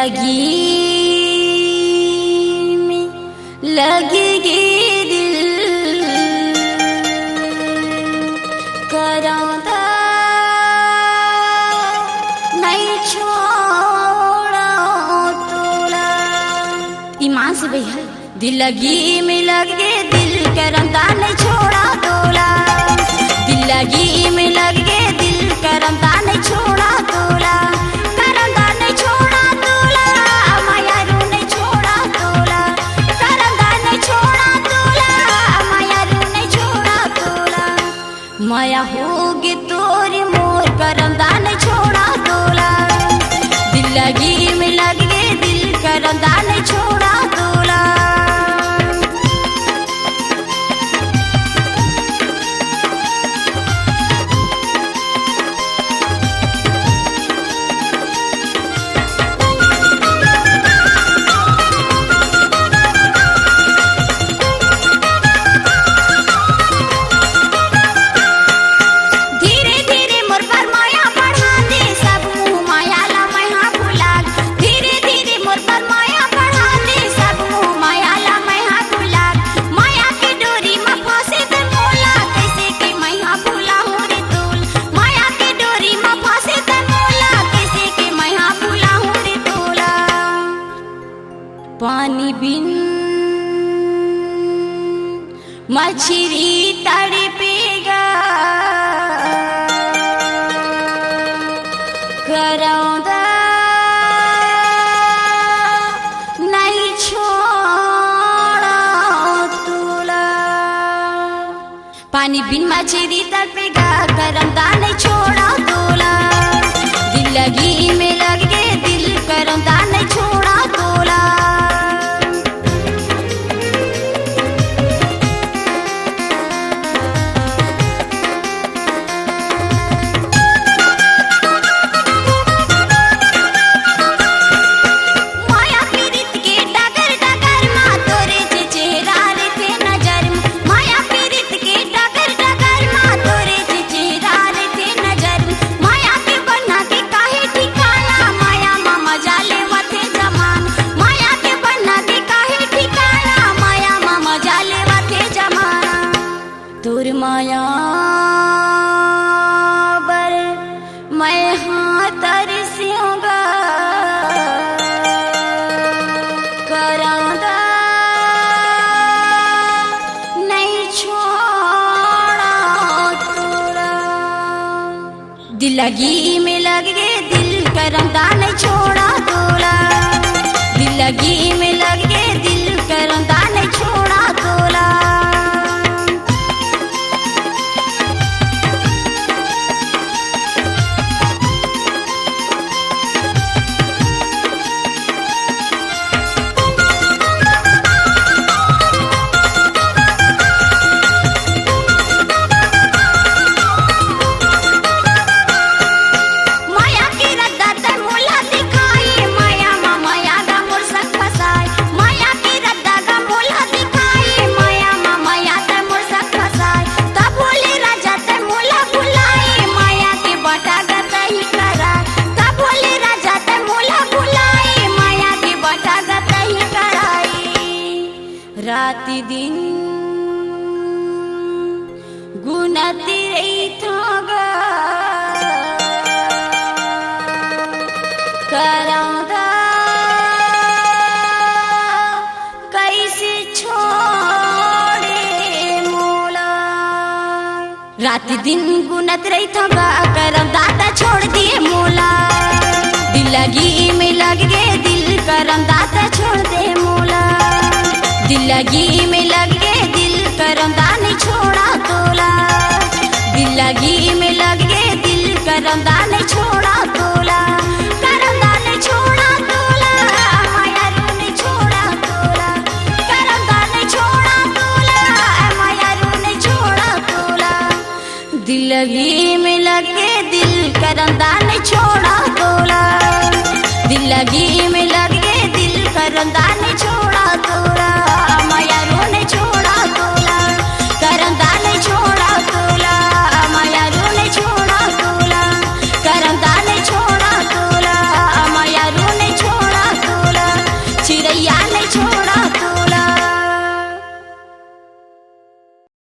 लगी में लगेगी दिल करांदा नहीं छोड़ा तोला। ईमान से भैया दिल लगी में लगे दिल करांदा नहीं छोड़ा तोला। दिल लगी में लगे दिल करांदा नहीं छोड़ा तोला। करांदा नहीं छोड़ा तोला माया रू नहीं छोड़ा तोला। करांदा नहीं छोड़ा तोला माया रू नहीं छोड़ा तोला। माया होगी तोरी मोर करांदा नहीं छोड़ा तोला। दिल लगी में लगे दिल करांदा नहीं छोड़ा तोला। पानी बिन मछली तड़पेगा करांदा नहीं छोड़ा तोला। पानी बिन मछली तड़पेगा करांदा नहीं छोड़ा तोला। दिल लगी में लगे दिल करांदा नहीं छोड़ा तोला। तोर माया बर मैं हाँ तरसूंगा करांदा नहीं छोड़ा तोला। दिल लगी में लगे दिल करांदा नहीं छोड़ा तोला। दिल लगी में लगे दिल करांदा नहीं छोड़ा तोला। राति दिन गुनती रही थागा करांदा कैसे छोड़े मोला। राति दिन गुनत रही थागा करांदा ता छोड़ दिए मोला। दिल लगी में लग गए दिल करांदा ता छोड़ दे मोला। दिल लगी में लगे दिल करांदा नहीं छोड़ा तोला। दिल लगी में लगे दिल करांदा नहीं छोड़ा तोला। करांदा नहीं छोड़ा तोला माया रू नहीं छोड़ा तोला। करांदा नहीं छोड़ा तोला माया रू नहीं छोड़ा तोला। दिल लगी में लगे दिल करांदा नहीं छोड़ा तोला। दिल लगी में लगे दिल करांदा नहीं छोड़ा तोला। माया रू नहीं छोड़ा तोला। करांदा नहीं छोड़ा तोला माया रू नहीं छोड़ा तोला। करांदा नहीं छोड़ा तोला माया रू नहीं छोड़ा। छोड़